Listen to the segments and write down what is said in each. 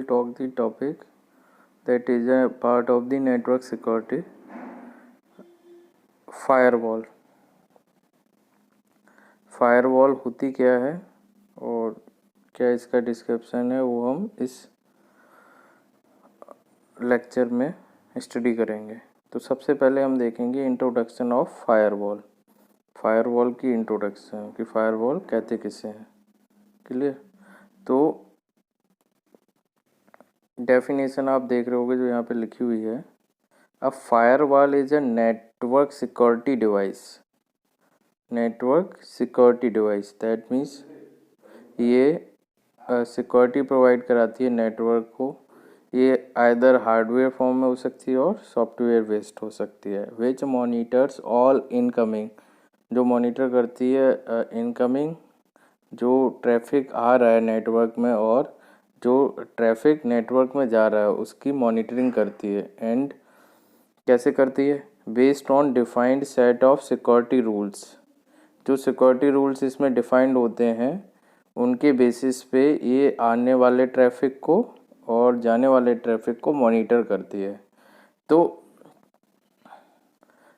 talk the topic that is a part of the network security, firewall. Firewall होती क्या है और क्या इसका डिस्क्रिप्शन है वो हम इस लेक्चर में स्टडी करेंगे। तो सबसे पहले हम देखेंगे इंट्रोडक्शन ऑफ फायरवॉल। फायरवॉल की इंट्रोडक्शन कि फायरवॉल कहते किसे हैं, क्लियर। तो डेफिनेशन आप देख रहे होगे जो यहाँ पे लिखी हुई है, a firewall is a network security device. Network security device that means ये सिक्योरिटी प्रोवाइड कराती है नेटवर्क को। ये आइदर हार्डवेयर फॉर्म में हो सकती है और सॉफ्टवेयर बेस्ड हो सकती है। विच मॉनिटर्स ऑल इनकमिंग, जो मॉनिटर करती है इनकमिंग जो ट्रैफिक आ रहा है नेटवर्क में और जो ट्रैफिक नेटवर्क में जा रहा है उसकी मॉनिटरिंग करती है। एंड कैसे करती है? Based on defined set of security rules. जो सिक्योरिटी रूल्स इसमें डिफाइंड होते हैं उनके बेसिस पे ये आने वाले ट्रैफिक को और जाने वाले ट्रैफिक को मॉनिटर करती है। तो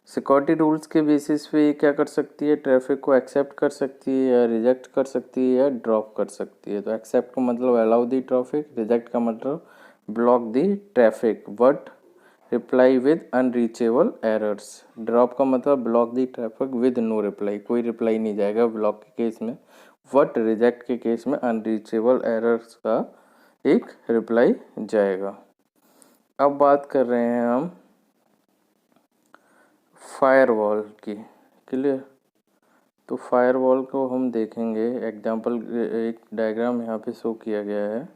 सिक्योरिटी रूल्स के बेसिस पे ये क्या कर सकती है? ट्रैफिक को एक्सेप्ट कर सकती है या रिजेक्ट कर सकती है या ड्रॉप कर सकती है। तो एक्सेप्ट का मतलब अलाउ दी ट्रैफिक, रिजेक्ट का मतलब block the traffic but reply with unreachable errors. Drop का मतलब block the traffic with no reply, कोई रिप्लाई नहीं जाएगा ब्लॉक के केस में। बट रिजेक्ट के केस में अनरीचेबल एरर्स का एक रिप्लाई जाएगा। अब बात कर रहे हैं हम फायरवॉल की, क्लियर। तो फायरवॉल को हम देखेंगे एग्जांपल, एक डायग्राम यहाँ पे शो किया गया है,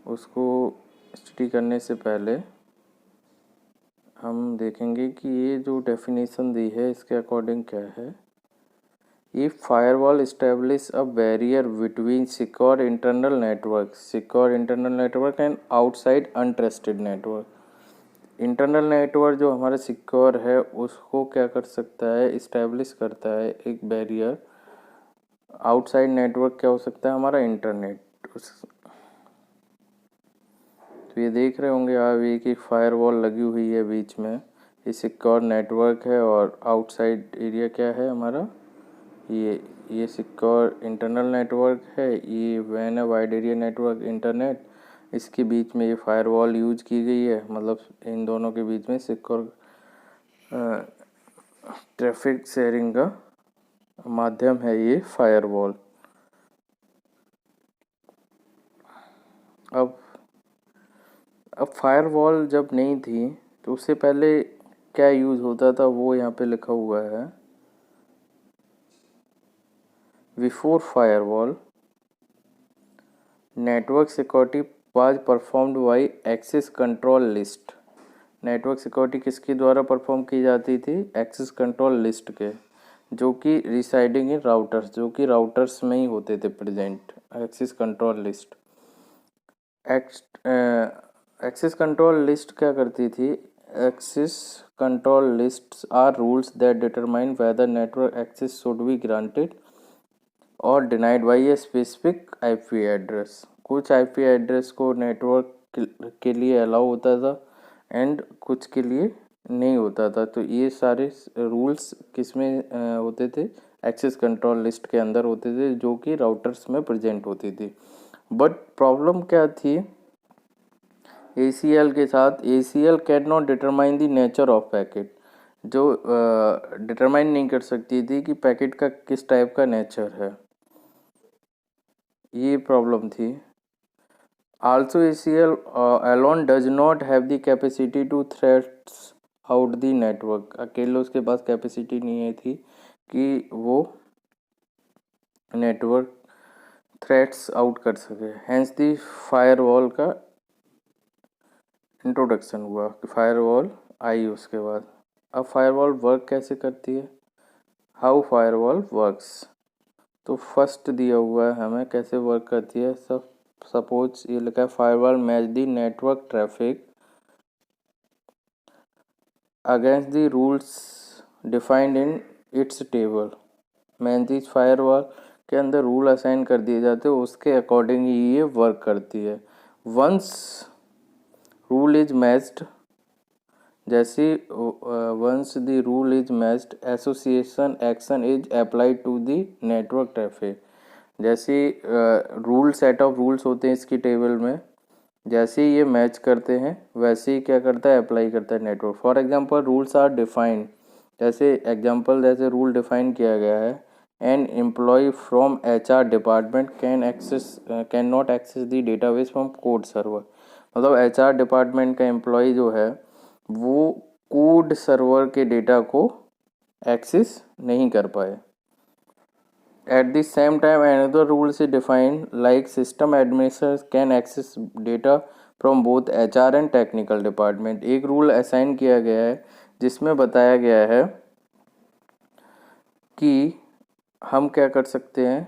उसको स्टडी करने से पहले हम देखेंगे कि ये जो डेफिनेशन दी है इसके अकॉर्डिंग क्या है। ये firewall establish a barrier between secure internal network and outside untrusted network. Internal network जो हमारा सिक्योर है उसको क्या कर सकता है? इस्टेब्लिश करता है एक बैरियर। आउटसाइड नेटवर्क क्या हो सकता है? हमारा इंटरनेट। तो ये देख रहे होंगे आप, एक फायरवॉल लगी हुई है बीच में, ये सिक्योर नेटवर्क है और आउटसाइड एरिया क्या है हमारा? ये सिक्योर इंटरनल नेटवर्क है, ये वैन है वाइड एरिया नेटवर्क इंटरनेट। इसके बीच में ये फायरवॉल यूज की गई है, मतलब इन दोनों के बीच में सिक्योर ट्रैफिक शेयरिंग का माध्यम है ये फायरवॉल। अब फायरवॉल जब नहीं थी तो उससे पहले क्या यूज़ होता था वो यहाँ पे लिखा हुआ है। Before firewall network security was performed by access control list. Network security किसके द्वारा परफॉर्म की जाती थी? एक्सेस कंट्रोल लिस्ट के, जो कि रिसाइडिंग इन राउटर्स, जो कि राउटर्स में ही होते थे present. Access control list access control list क्या करती थी? Access control lists are rules that determine whether network access should be granted और denied by a specific IP address. कुछ आईपी एड्रेस को नेटवर्क के लिए अलाउ होता था एंड कुछ के लिए नहीं होता था। तो ये सारे रूल्स किस में होते थे? एक्सेस कंट्रोल लिस्ट के अंदर होते थे, जो कि राउटर्स में प्रेजेंट होती थी। बट प्रॉब्लम क्या थी ACL के साथ? ACL can not determine the nature of packet, जो डिटरमाइन नहीं कर सकती थी कि पैकेट का किस टाइप का नेचर है, ये प्रॉब्लम थी। Also ACL alone does not have the capacity to threats out the network। अकेले उसके पास कैपेसिटी नहीं थी कि वो नेटवर्क थ्रेट्स आउट कर सके। हैंस दी फायरवॉल का इंट्रोडक्शन हुआ कि फायरवॉल आई उसके बाद। अब फायरवॉल वर्क कैसे करती है? How firewall works. तो फर्स्ट दिया हुआ है हमें कैसे वर्क करती है। सब सपोज ये लिखा है firewall match the network traffic against the rules defined in its table. Man the firewall के अंदर रूल असाइन कर दिए जाते हैं, उसके अकॉर्डिंग ही ये वर्क करती है। वंस रूल इज मैच्ड, जैसे once the rule is matched association action is applied to the network traffic. जैसे रूल सेट ऑफ रूल्स होते हैं इसकी टेबल में, जैसे ही ये मैच करते हैं वैसे ही क्या करता है, अप्लाई करता है network. For example rules are defined, जैसे एग्जांपल जैसे रूल डिफाइन किया गया है, an employ from HR department can not access the database from code server. मतलब HR डिपार्टमेंट का एम्प्लॉय जो है वो कोड सर्वर के डेटा को एक्सेस नहीं कर पाए। At the same time, another rule is defined like system administrators can access data from both HR and technical department। एक रूल असाइन किया गया है जिसमें बताया गया है कि हम क्या कर सकते हैं,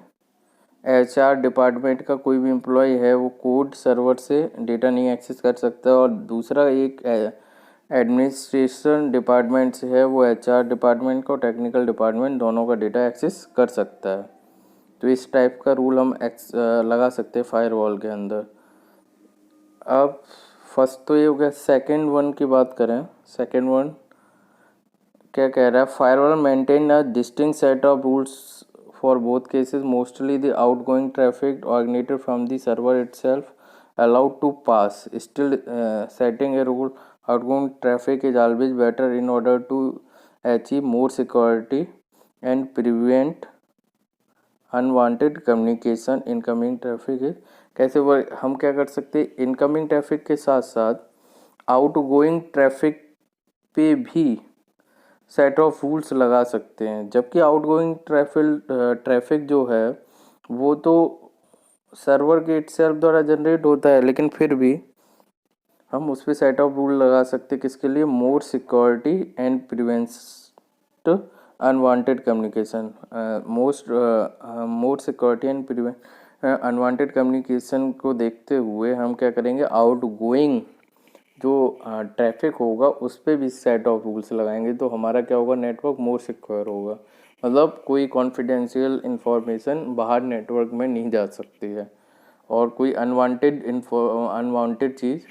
HR डिपार्टमेंट का कोई भी एम्प्लॉय है वो कोड सर्वर से डेटा नहीं एक्सेस कर सकता, और दूसरा एक एडमिनिस्ट्रेशन डिपार्टमेंट से है वो HR डिपार्टमेंट का और टेक्निकल डिपार्टमेंट दोनों का डेटा एक्सेस कर सकता है। तो इस टाइप का रूल हम लगा सकते हैं फायरवॉल के अंदर। अब फर्स्ट तो ये हो गया, सेकेंड वन की बात करें, सेकेंड वन क्या कह रहा है, firewall maintain a distinct set of rules for both cases, mostly the outgoing traffic originated from the server itself allowed to pass. Still, setting a rule outgoing traffic is always better in order to achieve more security and prevent unwanted communication. Incoming traffic है कैसे वो हम क्या कर सकते हैं, incoming traffic के साथ साथ आउटगोइंग ट्रैफिक पे भी सेट ऑफ रूल्स लगा सकते हैं। जबकि आउटगोइंग ट्रैफिक जो है वो तो सर्वर के इटसेल्फ द्वारा जनरेट होता है, लेकिन फिर भी हम उस पर सेट ऑफ रूल लगा सकते हैं किसके लिए, more security and prevent unwanted communication. More security and prevent unwanted communication को देखते हुए हम क्या करेंगे, आउटगोइंग जो ट्रैफिक होगा उस पर भी सेट ऑफ रूल्स लगाएंगे, तो हमारा क्या होगा, नेटवर्क मोर सिक्योर होगा। मतलब कोई कॉन्फिडेंशियल इंफॉर्मेशन बाहर नेटवर्क में नहीं जा सकती है और कोई अनवांटेड चीज़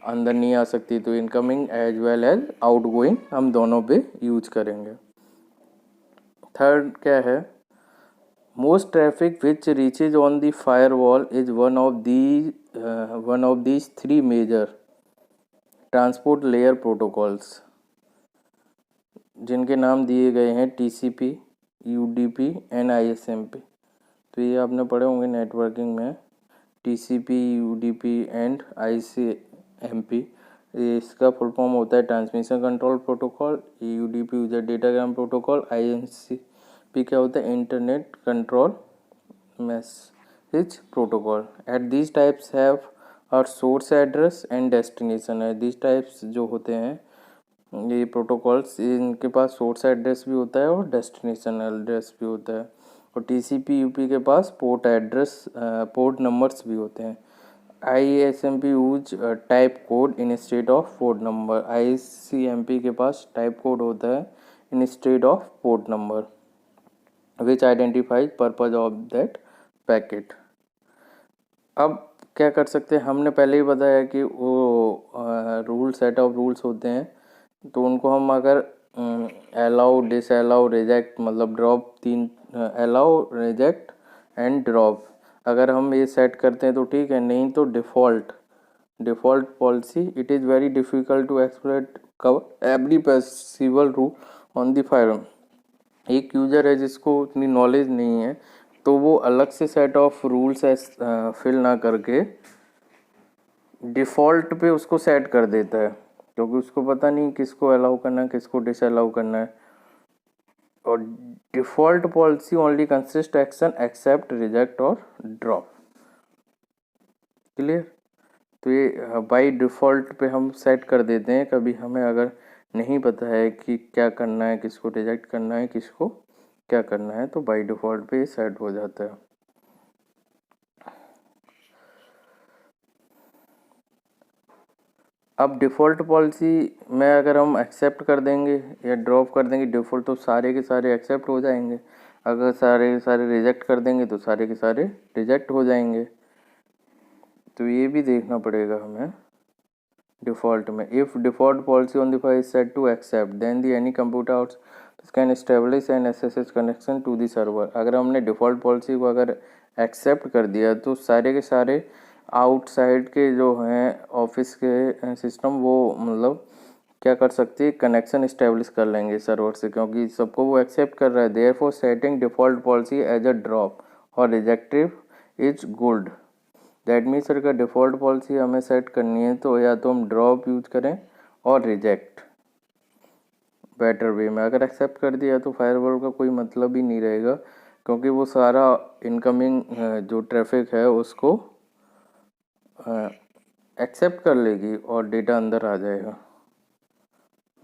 अंदर नहीं आ सकती। तो incoming as well as outgoing हम दोनों पे यूज करेंगे। थर्ड क्या है, most traffic which reaches on the firewall is one of these three major transport layer protocols, जिनके नाम दिए गए हैं TCP, UDP एंड ISMP। तो ये आपने पढ़े होंगे नेटवर्किंग में, TCP, UDP एंड ICMP। इसका फुल फॉर्म होता है transmission control protocol, UDP user datagram protocol, ISMP क्या होता है, internet control message protocol. At these types have और सोर्स एड्रेस एंड डेस्टिनेशन है। दीज टाइप्स जो होते हैं ये प्रोटोकॉल्स, इनके पास सोर्स एड्रेस भी होता है और डेस्टिनेशन एड्रेस भी होता है। और TCP UP के पास पोर्ट एड्रेस पोर्ट नंबर्स भी होते हैं। ISMP use type code instead of port number. ICMP के पास टाइप कोड होता है instead of port number which identifies purpose of that packet. अब क्या कर सकते हैं, हमने पहले ही बताया कि वो रूल सेट ऑफ रूल्स होते हैं, तो उनको हम अगर अलाउ, डिस अलाउ, रिजेक्ट मतलब ड्रॉप, तीन अलाउ, रिजेक्ट एंड ड्रॉप अगर हम ये सेट करते हैं तो ठीक है, नहीं तो default policy. It is very difficult to exploit cover every possible rule on the firewall. एक यूज़र है जिसको उतनी नॉलेज नहीं है तो वो अलग से सेट ऑफ रूल्स फिल ना करके डिफ़ॉल्ट पे उसको सेट कर देता है, क्योंकि उसको पता नहीं किसको अलाउ करना है, किसको डिस अलाउ करना है। और default policy only consist action accept, reject और ड्रॉप। क्लियर। तो ये बाय डिफ़ॉल्ट पे हम सेट कर देते हैं। कभी हमें अगर नहीं पता है कि क्या करना है, किसको रिजेक्ट करना है, किसको क्या करना है, तो बाय डिफ़ॉल्ट पे सेट हो जाता है। अब डिफ़ॉल्ट पॉलिसी में अगर हम एक्सेप्ट कर देंगे या ड्रॉप कर देंगे डिफ़ॉल्ट, तो सारे के सारे एक्सेप्ट हो जाएंगे। अगर सारे के सारे रिजेक्ट कर देंगे तो सारे के सारे रिजेक्ट हो जाएंगे। तो ये भी देखना पड़ेगा हमें डिफ़ॉल्ट में। If default policy on the file is set to accept then the any computer out can establish and SSS connection to the server. अगर हमने डिफ़ॉल्ट पॉलिसी को अगर एक्सेप्ट कर दिया तो सारे के सारे आउटसाइड के जो हैं ऑफिस के सिस्टम वो मतलब क्या कर सकती है, कनेक्शन इस्टेब्लिश कर लेंगे सर्वर से, क्योंकि सबको वो एक्सेप्ट कर रहा है। Therefore setting default policy as a drop और rejective is good. That means अगर डिफ़ॉल्ट पॉलिसी हमें सेट करनी है तो या तो हम ड्रॉप यूज करें और रिजेक्ट बेटर वे में। अगर एक्सेप्ट कर दिया तो फायरवॉल का कोई मतलब ही नहीं रहेगा, क्योंकि वो सारा इनकमिंग जो ट्रैफिक है उसको एक्सेप्ट कर लेगी और डेटा अंदर आ जाएगा।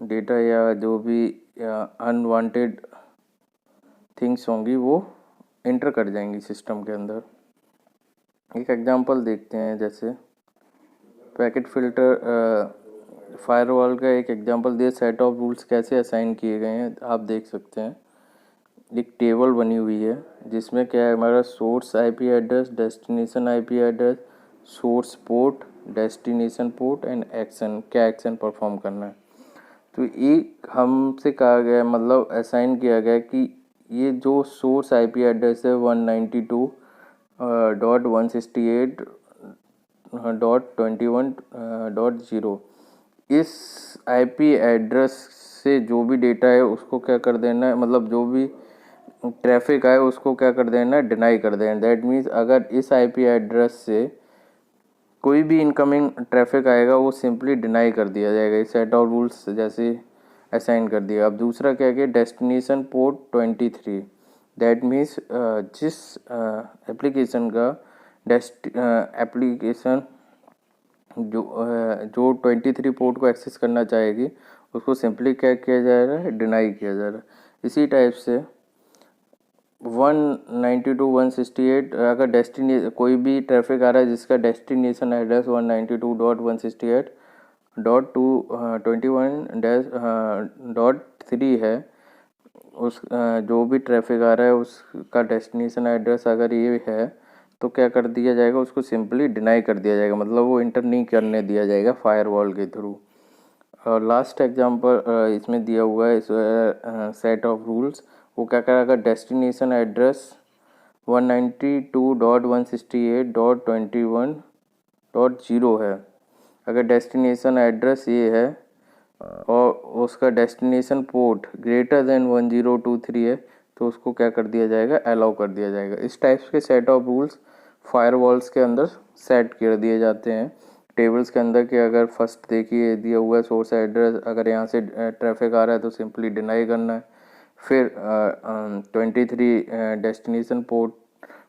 डेटा या जो भी अनवांटेड थिंग्स होंगी वो इंटर कर जाएंगी सिस्टम के अंदर। एक एग्जांपल देखते हैं, जैसे पैकेट फ़िल्टर फायरवॉल का एक एग्जांपल दिया। सेट ऑफ रूल्स कैसे असाइन किए गए हैं आप देख सकते हैं। एक टेबल बनी हुई है जिसमें क्या है, हमारा source IP address, destination IP address, source port, destination port and action, क्या एक्शन परफॉर्म करना है। तो एक हमसे कहा गया मतलब असाइन किया गया कि ये जो सोर्स आईपी एड्रेस है 192.168.21.0, इस आईपी एड्रेस से जो भी डेटा है उसको क्या कर देना है, मतलब जो भी ट्रैफिक आए उसको क्या कर देना है, डिनाई कर देना। दैट मीन्स अगर इस आईपी एड्रेस से कोई भी इनकमिंग ट्रैफिक आएगा वो सिंपली डिनाई कर दिया जाएगा। इस सेट ऑफ रूल्स जैसे असाइन कर दिया। अब दूसरा क्या है, डेस्टिनेशन पोर्ट 23। दैट मीन्स जिस एप्लीकेशन का एप्लीकेशन जो 23 पोर्ट को एक्सेस करना चाहेगी उसको सिंपली क्या किया जा रहा है, डिनाई किया जा रहा है। इसी टाइप से 192.168 अगर कोई भी ट्रैफिक आ रहा है जिसका डेस्टिनेशन एड्रेस 192.168.21.3 है, उस जो भी ट्रैफिक आ रहा है उसका डेस्टिनेशन एड्रेस अगर ये है तो क्या कर दिया जाएगा, उसको सिंपली डिनाई कर दिया जाएगा, मतलब वो इंटर नहीं करने दिया जाएगा फायरवॉल के थ्रू। और लास्ट एग्जांपल इसमें दिया हुआ है इस सेट ऑफ रूल्स, वो क्या करेगा, डेस्टिनेशन एड्रेस 192.168.21.0 है। अगर डेस्टिनेशन एड्रेस ये है और उसका डेस्टिनेशन पोर्ट ग्रेटर देन 1023 है तो उसको क्या कर दिया जाएगा, अलाउ कर दिया जाएगा। इस टाइप्स के सेट ऑफ रूल्स फायरवॉल्स के अंदर सेट कर दिए जाते हैं टेबल्स के अंदर। कि अगर फर्स्ट देखिए दिया हुआ है सोर्स एड्रेस, अगर यहाँ से ट्रैफिक आ रहा है तो सिंपली डिनाई करना है। फिर 23 डेस्टिनेशन पोर्ट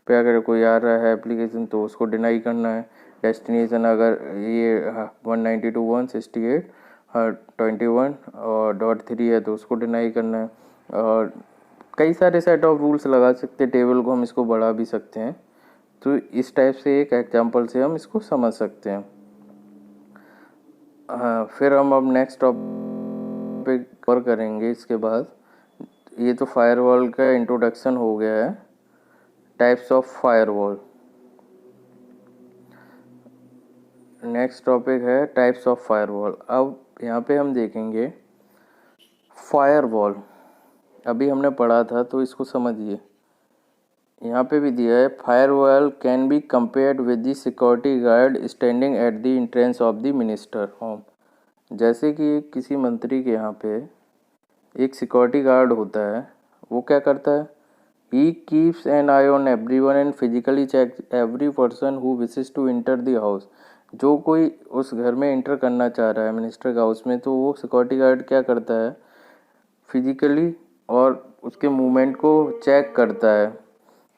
पे अगर कोई आ रहा है एप्लीकेशन तो उसको डिनाई करना है। डेस्टिनेशन अगर ये 192.168.21.3 है तो उसको डिनाई करना है। और कई सारे सेट ऑफ रूल्स लगा सकते हैं, टेबल को हम इसको बढ़ा भी सकते हैं। तो इस टाइप से एक एग्जांपल से हम इसको समझ सकते हैं। फिर हम अब नेक्स्ट टॉपिक कवर करेंगे इसके बाद। ये तो फायरवॉल का इंट्रोडक्शन हो गया है, types of firewall. Next topic है टाइप्स ऑफ फायरवॉल। अब यहाँ पे हम देखेंगे फायरवॉल, अभी हमने पढ़ा था तो इसको समझिए। यहाँ पे भी दिया है, firewall can be compared with the security guard standing at the entrance of the minister home. जैसे कि किसी मंत्री के यहाँ पे एक सिक्योरिटी गार्ड होता है, वो क्या करता है, he keeps an eye on everyone and physically check every person who wishes to enter the house. जो कोई उस घर में इंटर करना चाह रहा है मिनिस्टर के हाउस में, तो वो सिक्योरिटी गार्ड क्या करता है, फिजिकली और उसके मूवमेंट को चेक करता है।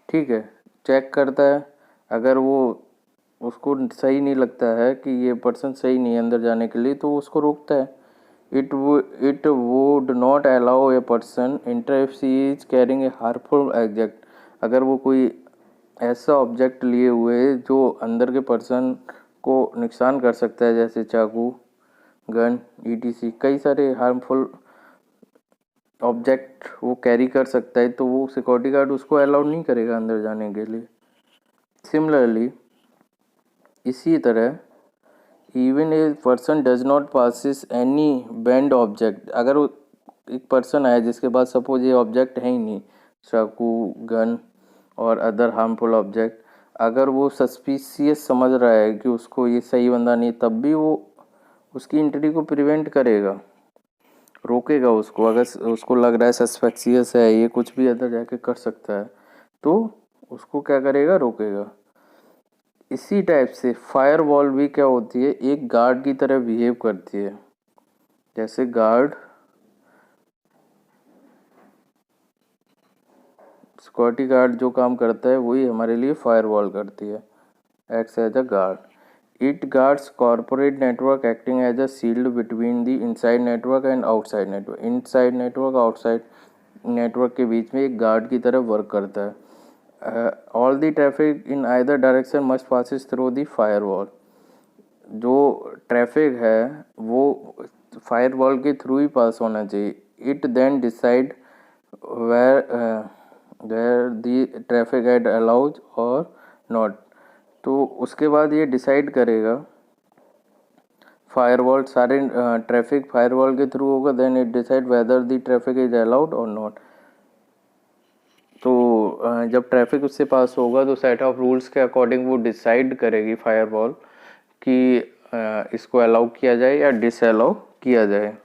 ठीक है, चेक करता है। अगर वो उसको सही नहीं लगता है कि ये पर्सन सही नहीं है अंदर जाने के लिए, तो वो उसको रोकता है। It would not allow a person enter if she is carrying a harmful object. अगर वो कोई ऐसा ऑब्जेक्ट लिए हुए जो अंदर के पर्सन को नुकसान कर सकता है, जैसे चाकू, गन, ईटीसी, कई सारे हार्मफुल ऑब्जेक्ट वो कैरी कर सकता है, तो वो सिक्योरिटी गार्ड उसको अलाउ नहीं करेगा अंदर जाने के लिए। सिमिलरली इसी तरह even a person does not passes any band object, अगर एक पर्सन आया जिसके पास सपोज ये ऑब्जेक्ट है ही नहीं, चाकू, गन और अदर हार्मफुल ऑब्जेक्ट, अगर वो सस्पिशियस समझ रहा है कि उसको ये सही बंदा नहीं, तब भी वो उसकी एंट्री को प्रिवेंट करेगा, रोकेगा उसको। अगर उसको लग रहा है सस्पिशियस है, ये कुछ भी अंदर जाके कर सकता है, तो उसको क्या करेगा, रोकेगा। इसी टाइप से फायर वॉल भी क्या होती है, एक गार्ड की तरह बिहेव करती है। जैसे गार्ड, सिक्योरिटी गार्ड जो काम करता है वही हमारे लिए फायर वॉल करती है, acts as a guard. It guards corporate network acting as a shield between the inside network and outside network. Inside network outside network के बीच में एक गार्ड की तरह वर्क करता है। All the traffic in either direction must passes through the firewall. जो traffic है वो फायर वॉल के थ्रू ही पास होना चाहिए। It then decide where the traffic add allows और नॉट। तो उसके बाद ये डिसाइड करेगा, फायरवॉल सारे ट्रैफिक फायरवॉल के थ्रू होगा, then it decide whether the traffic is allowed और नॉट। तो जब ट्रैफिक उससे पास होगा तो सेट ऑफ रूल्स के अकॉर्डिंग वो डिसाइड करेगी फायरवॉल कि इसको अलाउ किया जाए या डिसअलाउ किया जाए।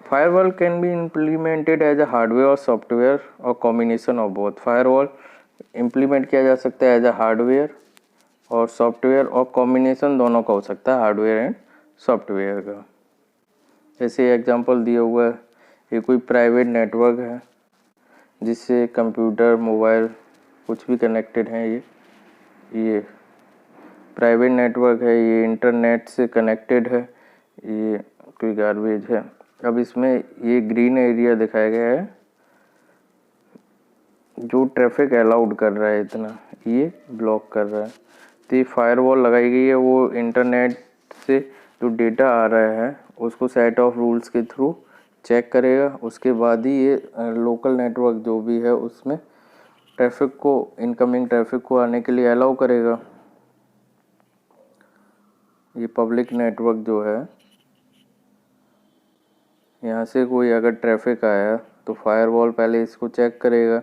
Firewall can be implemented as a hardware और सॉफ्टवेयर और combination of both. Firewall implement किया जा सकता है एज अ हार्डवेयर और सॉफ्टवेयर, और कॉम्बिनेशन दोनों का हो सकता है, हार्डवेयर एंड सॉफ्टवेयर का। जैसे एग्जांपल दिया हुआ है, ये कोई प्राइवेट नेटवर्क है जिससे कंप्यूटर, मोबाइल कुछ भी कनेक्टेड है। ये प्राइवेट नेटवर्क है, ये इंटरनेट से कनेक्टेड है, ये कोई गार्बेज है। अब इसमें ये ग्रीन एरिया दिखाया गया है जो ट्रैफिक अलाउड कर रहा है, इतना ये ब्लॉक कर रहा है। तो ये फायरवॉल लगाई गई है, वो इंटरनेट से जो डेटा आ रहा है उसको सेट ऑफ रूल्स के थ्रू चेक करेगा। उसके बाद ही ये लोकल नेटवर्क जो भी है उसमें ट्रैफिक को, इनकमिंग ट्रैफिक को आने के लिए अलाउ करेगा। ये पब्लिक नेटवर्क जो है, यहाँ से कोई अगर ट्रैफिक आया तो फायरवॉल पहले इसको चेक करेगा,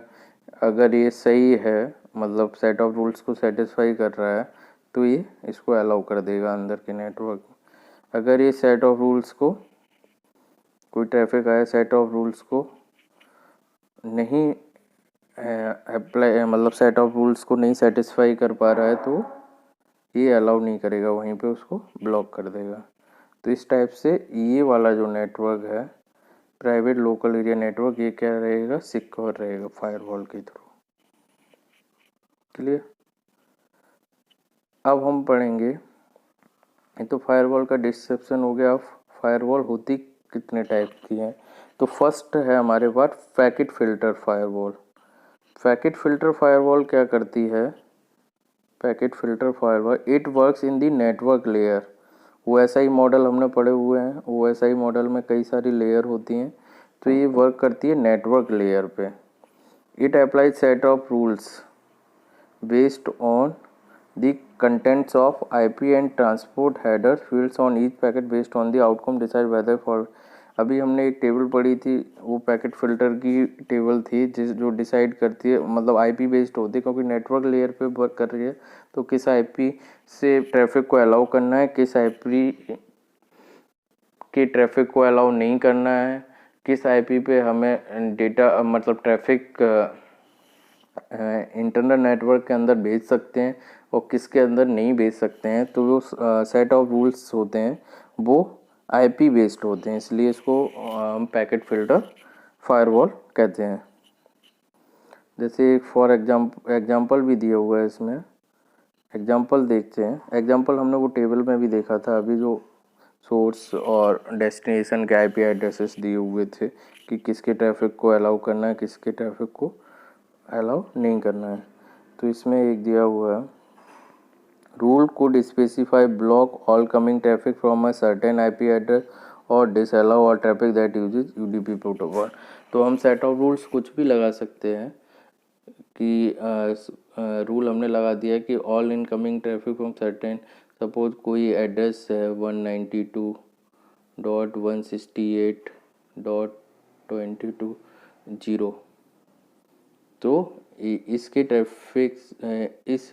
अगर ये सही है, मतलब सेट ऑफ रूल्स को सेटिस्फाई कर रहा है, तो ये इसको अलाउ कर देगा अंदर के नेटवर्क। अगर ये सेट ऑफ रूल्स को, कोई ट्रैफिक आया सेट ऑफ रूल्स को नहीं अप्लाई, मतलब सेट ऑफ रूल्स को नहीं सेटिस्फाई कर पा रहा है, तो ये अलाउ नहीं करेगा, वहीं पे उसको ब्लॉक कर देगा। तो इस टाइप से ये वाला जो नेटवर्क है, प्राइवेट लोकल एरिया नेटवर्क, ये क्या रहेगा, सिक्योर रहेगा फायरवॉल के थ्रू। क्लियर। अब हम पढ़ेंगे, ये तो फायरवॉल का डिस्क्रिप्शन हो गया। फायरवॉल होती कितने टाइप की है, तो फर्स्ट है हमारे पास packet filter firewall. Packet filter firewall क्या करती है, packet filter firewall, it works in the network layer. OSI model हमने पढ़े हुए हैं, OSI मॉडल में कई सारी लेयर होती हैं, तो ये वर्क करती है नेटवर्क लेयर पे। It applies set of rules based on the contents of IP and transport header fields on each packet based on the outcome decide whether for. अभी हमने एक टेबल पढ़ी थी, वो पैकेट फिल्टर की टेबल थी जो डिसाइड करती है, मतलब IP बेस्ड होती है, क्योंकि नेटवर्क लेयर पे वर्क कर रही है, तो किस IP से ट्रैफिक को अलाउ करना है, किस IP के ट्रैफिक को अलाउ नहीं करना है, किस IP पे हमें डेटा, मतलब ट्रैफिक इंटरनल नेटवर्क के अंदर भेज सकते हैं और किसके अंदर नहीं भेज सकते हैं। तो वो सेट ऑफ रूल्स होते हैं, वो IP बेस्ड होते हैं, इसलिए इसको हम पैकेट फिल्टर फायरवॉल कहते हैं। जैसे फॉर एग्जांपल भी दिया हुआ है इसमें, एग्जांपल देखते हैं। एग्जांपल हमने वो टेबल में भी देखा था अभी, जो सोर्स और डेस्टिनेशन के IP एड्रेसेस दिए हुए थे कि किसके ट्रैफिक को अलाउ करना है, किसके ट्रैफिक को अलाउ नहीं करना है। तो इसमें एक दिया हुआ है, rule could specify block all coming traffic from a certain IP address और disallow all traffic that uses UDP protocol। तो हम सेट ऑफ रूल्स कुछ भी लगा सकते हैं कि रूल हमने लगा दिया कि all incoming traffic from certain, suppose कोई एड्रेस है 192.168.22.0, तो इसके ट्रैफिक इस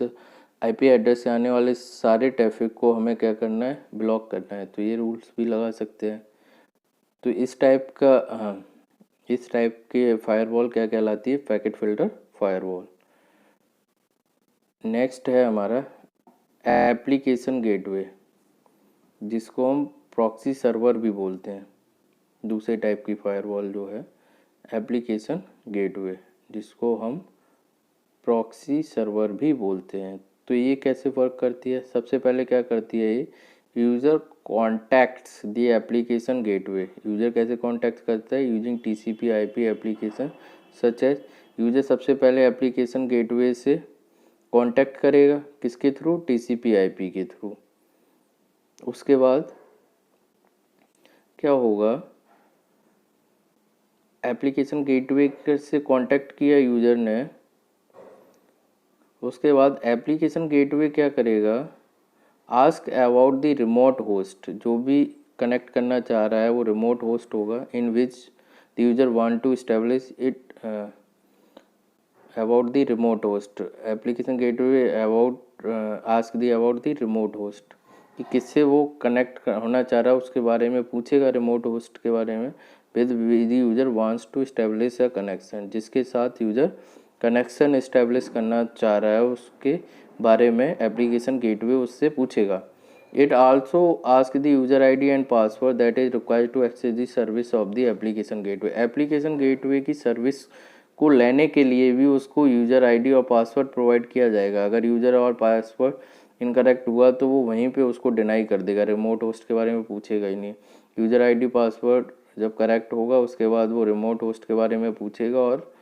आईपी एड्रेस से आने वाले सारे ट्रैफिक को हमें क्या करना है, ब्लॉक करना है। तो ये रूल्स भी लगा सकते हैं। तो इस टाइप का इस टाइप के फायरवॉल क्या कहलाती है, पैकेट फिल्टर फायरवॉल। नेक्स्ट है हमारा एप्लीकेशन गेटवे, जिसको हम प्रॉक्सी सर्वर भी बोलते हैं। दूसरे टाइप की फायरवॉल जो है एप्लीकेशन गेटवे, जिसको हम प्रॉक्सी सर्वर भी बोलते हैं। तो ये कैसे वर्क करती है, सबसे पहले क्या करती है ये, user contacts the application gateway. User कैसे कॉन्टैक्ट करता है, using TCP IP application such as. User सबसे पहले एप्लीकेशन गेटवे से कांटेक्ट करेगा, किसके थ्रू, टीसीपी आईपी के थ्रू। उसके बाद क्या होगा, एप्लीकेशन गेटवे से कांटेक्ट किया यूज़र ने, उसके बाद एप्लीकेशन गेटवे क्या करेगा, ask about the remote host. जो भी कनेक्ट करना चाह रहा है वो रिमोट होस्ट होगा, in which the user want to establish it about the remote host. Application gateway about ask the about the remote host, कि किससे वो कनेक्ट होना चाह रहा है उसके बारे में पूछेगा, रिमोट होस्ट के बारे में। With user wants to establish a connection, जिसके साथ यूज़र कनेक्शन इस्टेब्लिश करना चाह रहा है उसके बारे में एप्लीकेशन गेटवे उससे पूछेगा। It also ask the user ID and password that is required to access the service of the application gateway. Application gateway की सर्विस को लेने के लिए भी उसको यूज़र ID और पासवर्ड प्रोवाइड किया जाएगा। अगर यूज़र और पासवर्ड इनकरेक्ट हुआ तो वो वहीं पे उसको डिनाई कर देगा, रिमोट होस्ट के बारे में पूछेगा ही नहीं। यूज़र ID पासवर्ड जब करेक्ट होगा उसके बाद वो रिमोट होस्ट के बारे में पूछेगा और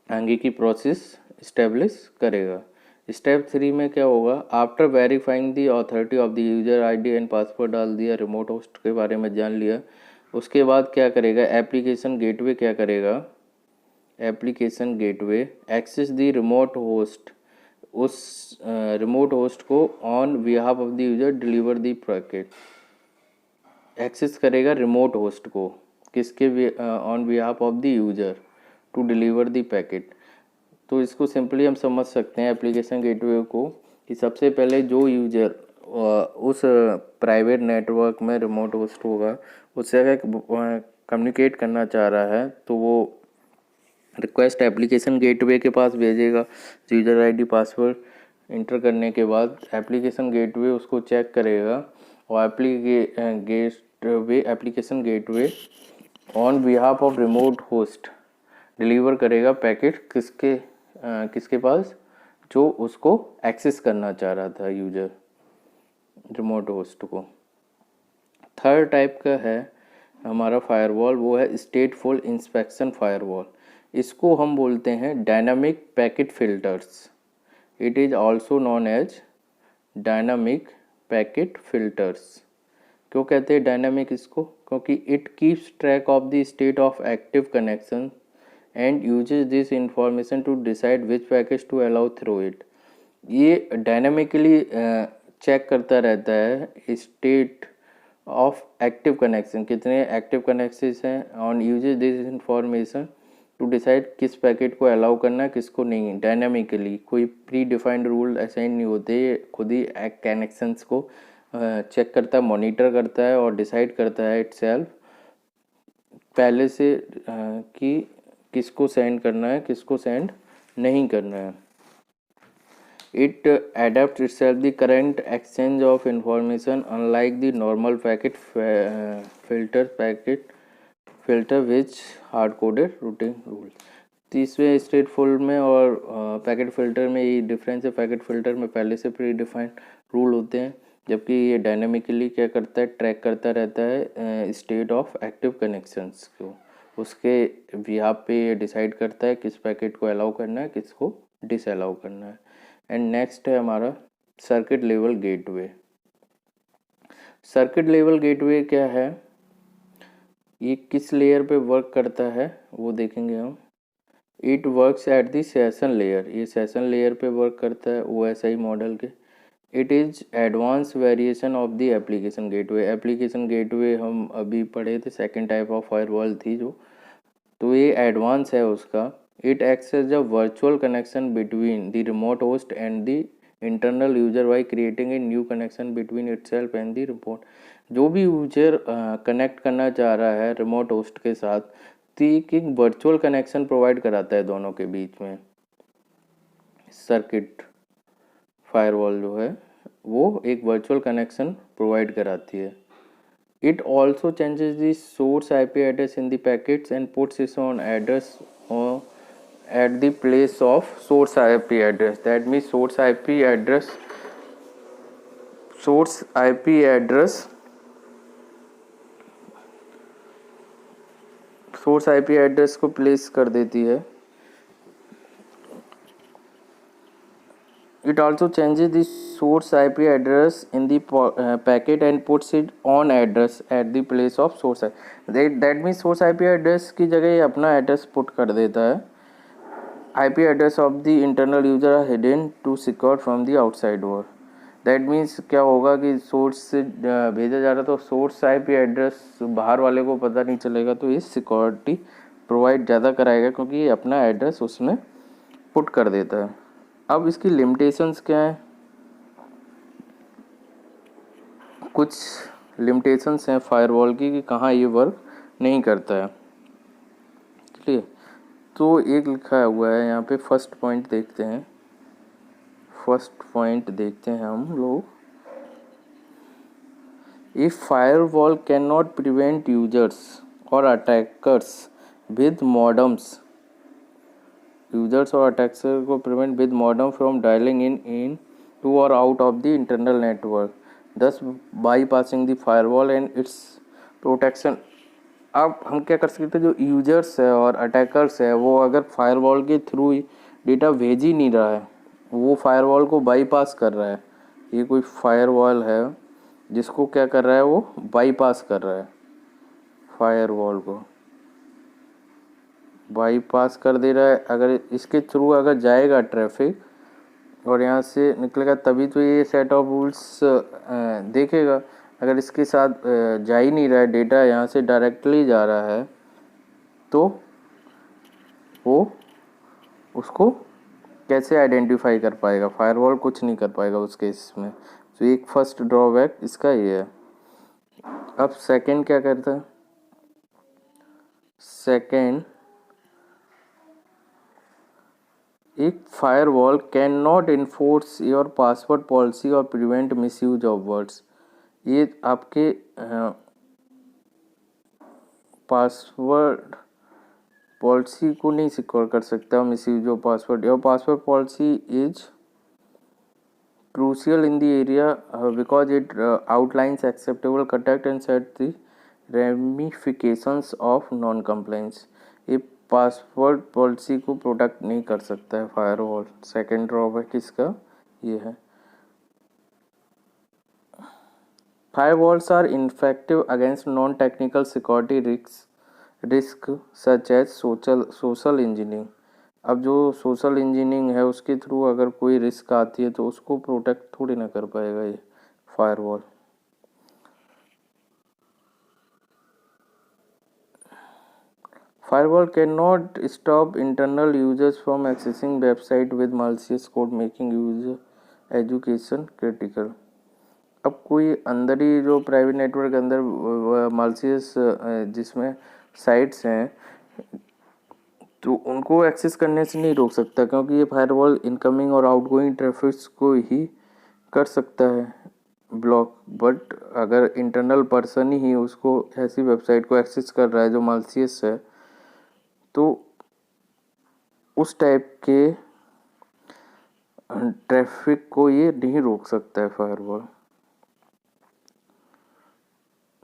आगे की प्रोसेस इस्टेब्लिश करेगा। स्टेप 3 में क्या होगा, after verifying the authority of the user ID and password डाल दिया, रिमोट होस्ट के बारे में जान लिया, उसके बाद क्या करेगा, एप्लीकेशन गेटवे क्या करेगा, application gateway access the remote host, उस रिमोट होस्ट को on behalf of the user deliver the packet. Access करेगा रिमोट होस्ट को, किसके on behalf of the user to deliver the packet. तो इसको सिंपली हम समझ सकते हैं एप्लीकेशन गेटवे को, कि सबसे पहले जो यूज़र उस प्राइवेट नेटवर्क में रिमोट होस्ट होगा उससे अगर कम्युनिकेट करना चाह रहा है तो वो रिक्वेस्ट एप्लीकेशन गेटवे के पास भेजेगा। यूज़र ID पासवर्ड इंटर करने के बाद एप्लीकेशन गेटवे उसको चेक करेगा और application gateway on behalf of remote host deliver करेगा पैकेट किसके पास, जो उसको एक्सेस करना चाह रहा था यूज़र, रिमोट होस्ट को। थर्ड टाइप का है हमारा फायरवॉल, वो है स्टेटफुल इंस्पेक्शन फायरवॉल। इसको हम बोलते हैं dynamic packet filters. It is also known as dynamic packet filters. क्यों कहते हैं डायनामिक इसको, क्योंकि it keeps track of the state of active connection and uses this information to decide which package to allow through it. ये dynamically check करता रहता है state of active connection, कितने एक्टिव कनेक्शन हैं, on uses this information to decide किस packet को allow करना है किसको नहीं। डायनामिकली कोई प्री डिफाइंड रूल असाइन नहीं होते, खुद ही कनेक्शंस को चेक करता है, मॉनिटर करता है और डिसाइड करता है इटसेल्फ पहले से कि किसको सेंड करना है किसको सेंड नहीं करना है। It adapts itself the current exchange of information, unlike the normal packet filter which hard-coded routine rules। तो इसमें स्टेटफुल में और पैकेट फिल्टर में ये डिफरेंस है। पैकेट फिल्टर में पहले से प्री डिफाइंड रूल होते हैं, जबकि ये डायनामिकली क्या करता है, ट्रैक करता रहता है स्टेट ऑफ एक्टिव कनेक्शंस को, उसके बिहाफ पे ये डिसाइड करता है किस पैकेट को अलाउ करना है किसको डिसअलाउ करना है। एंड नेक्स्ट है हमारा circuit level gateway. Circuit level gateway क्या है, ये किस लेयर पे वर्क करता है वो देखेंगे हम। It works at the session layer, ये सेशन लेयर पे वर्क करता है OSI मॉडल के। It is advance variation of the application gateway. Application gateway हम अभी पढ़े थे, सेकेंड टाइप ऑफ फायरवॉल थी जो, तो ये एडवांस है उसका। It acts as a virtual connection between the remote host and the internal user by creating a new connection between itself and the remote. जो भी यूजर कनेक्ट करना चाह रहा है रिमोट होस्ट के साथ, तो एक वर्चुअल कनेक्शन प्रोवाइड कराता है दोनों के बीच में। सर्किट फायरवॉल जो है वो एक वर्चुअल कनेक्शन प्रोवाइड कराती है। It also changes the source IP address in the packets and puts it on address or at the place of source IP address. That means source IP address को place कर देती है। It also changes the source IP address in the packet and puts it on address at the place of source IP. That means source IP address की जगह ये अपना address put कर देता है। IP address of the internal user are hidden to secure from the outside world. That means क्या होगा कि सोर्स से भेजा जा रहा तो सोर्स IP एड्रेस बाहर वाले को पता नहीं चलेगा, तो ये सिक्योरिटी प्रोवाइड ज़्यादा कराएगा क्योंकि ये अपना एड्रेस उसमें पुट कर देता है। अब इसकी लिमिटेशंस क्या है? कुछ लिमिटेशंस हैं फायरवॉल की कि कहाँ ये वर्क नहीं करता है। चलिए, तो एक लिखा हुआ है यहाँ पे, फर्स्ट पॉइंट देखते हैं। हम लोग, if firewall can not prevent users और अटैकर्स विद मॉडम्स, यूजर्स और अटैकर को prevent with modem from dialing in to और out of the internal network, thus bypassing the firewall and its protection. अब हम क्या कर सकते हैं, जो यूजर्स है और अटैकर्स है वो अगर फायरवॉल के थ्रू डेटा भेज ही नहीं रहा है, वो फायरवॉल को बाईपास कर रहा है। ये कोई फायरवॉल है जिसको क्या कर रहा है, वो बाईपास कर रहा है, फायरवॉल को बाईपास कर दे रहा है। अगर इसके थ्रू अगर जाएगा ट्रैफिक और यहाँ से निकलेगा, तभी तो ये सेट ऑफ रूल्स देखेगा। अगर इसके साथ जा ही नहीं रहा है, डेटा यहाँ से डायरेक्टली जा रहा है, तो वो उसको कैसे आइडेंटिफाई कर पाएगा? फायरवॉल कुछ नहीं कर पाएगा उस केस में। तो एक फर्स्ट ड्रॉबैक इसका ये है। अब सेकंड क्या करता है? सेकंड, एक firewall can not enforce your password policy और प्रिवेंट मिसयूज ऑफ वर्ड्स। ये आपके पासवर्ड पॉलिसी को नहीं सिक्योर कर सकता misuse of password. Your password policy is crucial in the area because it outlines acceptable conduct and set the ramifications of non-compliance. ये password policy को protect नहीं कर सकता है फायरवॉल। सेकेंड ड्रॉबैक इसका ये है। Firewalls are effective against non-technical security risk such as social engineering. अब जो सोशल इंजीनियरिंग है उसके थ्रू अगर कोई रिस्क आती है तो उसको प्रोटेक्ट थोड़ी ना कर पाएगा ये firewall. Firewall can not stop internal users from accessing website with malicious code making user education critical. अब कोई अंदर ही जो प्राइवेट नेटवर्क के अंदर मालिशियस जिसमें साइट्स हैं, तो उनको एक्सेस करने से नहीं रोक सकता क्योंकि ये फायरवॉल इनकमिंग और आउटगोइंग ट्रैफिक को ही कर सकता है ब्लॉक। बट अगर इंटरनल पर्सन ही उसको ऐसी वेबसाइट को एक्सेस कर रहा है जो मालिशियस है, तो उस टाइप के ट्रैफिक को ये नहीं रोक सकता है firewall.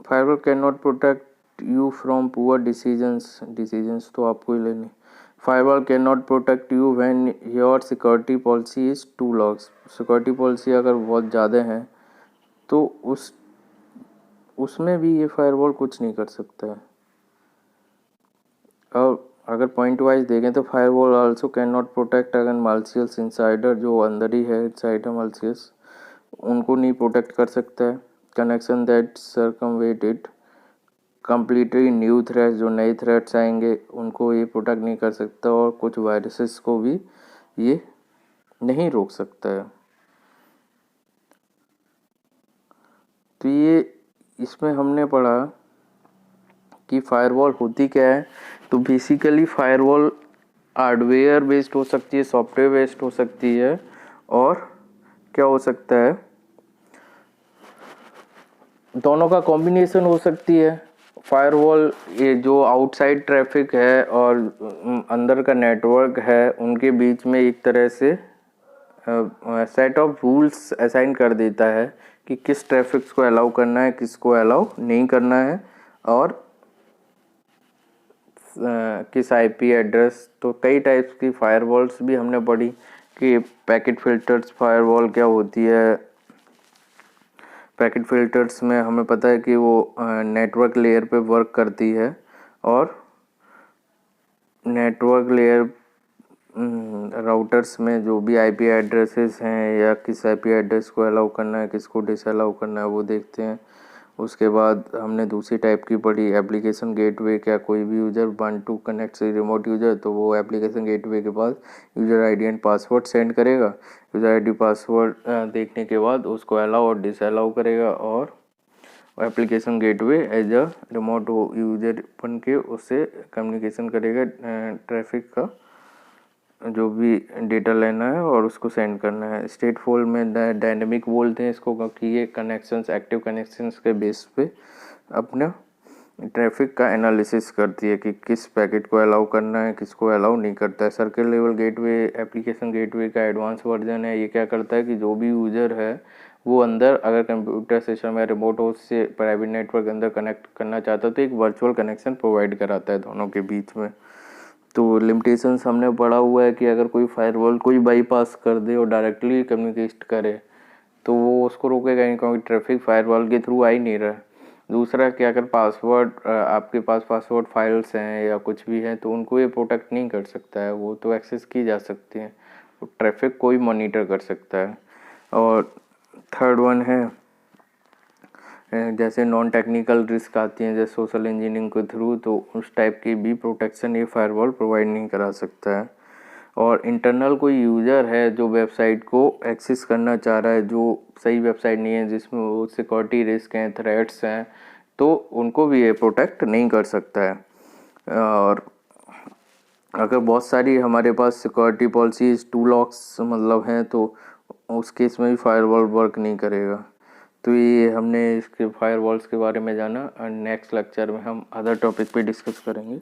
Firewall can not protect you from poor decisions तो आपको ही लेनी। Firewall can not protect you when your security policy is too lax. Security policy अगर बहुत ज़्यादा है तो उसमें भी ये फायरवॉल कुछ नहीं कर सकता है। और अगर पॉइंट वाइज देखें तो firewall also can not protect against malicious insider, जो अंदर ही है इनसाइडर मालसियस, उनको नहीं प्रोटेक्ट कर सकता है। Connection that circumvent it completely new threads, जो नए थ्रेड्स आएंगे उनको ये प्रोटेक्ट नहीं कर सकता, और कुछ वायरसेस को भी ये नहीं रोक सकता है। तो ये इसमें हमने पढ़ा कि फायरवॉल होती क्या है। तो बेसिकली फायरवॉल हार्डवेयर बेस्ड हो सकती है, सॉफ्टवेयर बेस्ड हो सकती है, और क्या हो सकता है, दोनों का कॉम्बिनेशन हो सकती है। फायरवॉल ये जो आउटसाइड ट्रैफिक है और अंदर का नेटवर्क है, उनके बीच में एक तरह से सेट ऑफ रूल्स असाइन कर देता है कि किस ट्रैफिक को अलाउ करना है, किसको अलाउ नहीं करना है, और किस आईपी एड्रेस। तो कई टाइप्स की फायरवॉल्स भी हमने पढ़ी कि पैकेट फिल्टर्स फायरवॉल क्या होती है। पैकेट फिल्टर्स में हमें पता है कि वो नेटवर्क लेयर पे वर्क करती है, और नेटवर्क लेयर राउटर्स में जो भी आईपी एड्रेसेस हैं या किस आईपी एड्रेस को अलाउ करना है, किसको डिसअलाउ करना है, वो देखते हैं। उसके बाद हमने दूसरी टाइप की पढ़ी एप्लीकेशन गेटवे। क्या कोई भी यूज़र वांट टू कनेक्ट से रिमोट यूज़र, तो वो एप्लीकेशन गेटवे के पास user ID and password send करेगा। यूज़र आईडी पासवर्ड देखने के बाद उसको अलाउ और डिसअलाउ करेगा, और application gateway as a remote user बन के उससे कम्युनिकेशन करेगा ट्रैफिक का जो भी डेटा लेना है और उसको सेंड करना है। स्टेटफुल में डायनेमिक बोलते हैं इसको, क्योंकि ये कनेक्शंस एक्टिव कनेक्शंस के बेस पे अपना ट्रैफिक का एनालिसिस करती है कि किस पैकेट को अलाउ करना है, किसको अलाउ नहीं करता है। Circle level gateway application gateway का एडवांस वर्जन है। ये क्या करता है कि जो भी यूज़र है वो अंदर अगर कंप्यूटर सिस्टम या रिमोट होस्ट से प्राइवेट नेटवर्क अंदर कनेक्ट करना चाहता है तो एक वर्चुअल कनेक्शन प्रोवाइड कराता है दोनों के बीच में। तो लिमिटेशंस हमने पढ़ा हुआ है कि अगर कोई फायरवॉल कोई बाईपास कर दे और डायरेक्टली कम्युनिकेट करे तो वो उसको रोकेगा नहीं, क्योंकि ट्रैफिक फायरवॉल के थ्रू आ ही नहीं रहा। दूसरा कि अगर पासवर्ड आपके पास पासवर्ड फाइल्स हैं या कुछ भी है तो उनको ये प्रोटेक्ट नहीं कर सकता है, वो तो एक्सेस की जा सकती हैं, तो ट्रैफिक कोई मॉनिटर कर सकता है। और थर्ड वन है जैसे नॉन टेक्निकल रिस्क आती हैं जैसे सोशल इंजीनियरिंग के थ्रू, तो उस टाइप की भी प्रोटेक्शन ये फायरवॉल प्रोवाइड नहीं करा सकता है। और इंटरनल कोई यूज़र है जो वेबसाइट को एक्सेस करना चाह रहा है जो सही वेबसाइट नहीं है, जिसमें वो सिक्योरिटी रिस्क हैं, थ्रेट्स हैं, तो उनको भी ये प्रोटेक्ट नहीं कर सकता है। और अगर बहुत सारी हमारे पास सिक्योरिटी पॉलिसीज टू लॉक्स मतलब हैं तो उस केस में भी फायरवॉल वर्क नहीं करेगा। तो ये हमने इसके फायरवॉल्स के बारे में जाना, और नेक्स्ट लेक्चर में हम अदर टॉपिक पे डिस्कस करेंगे।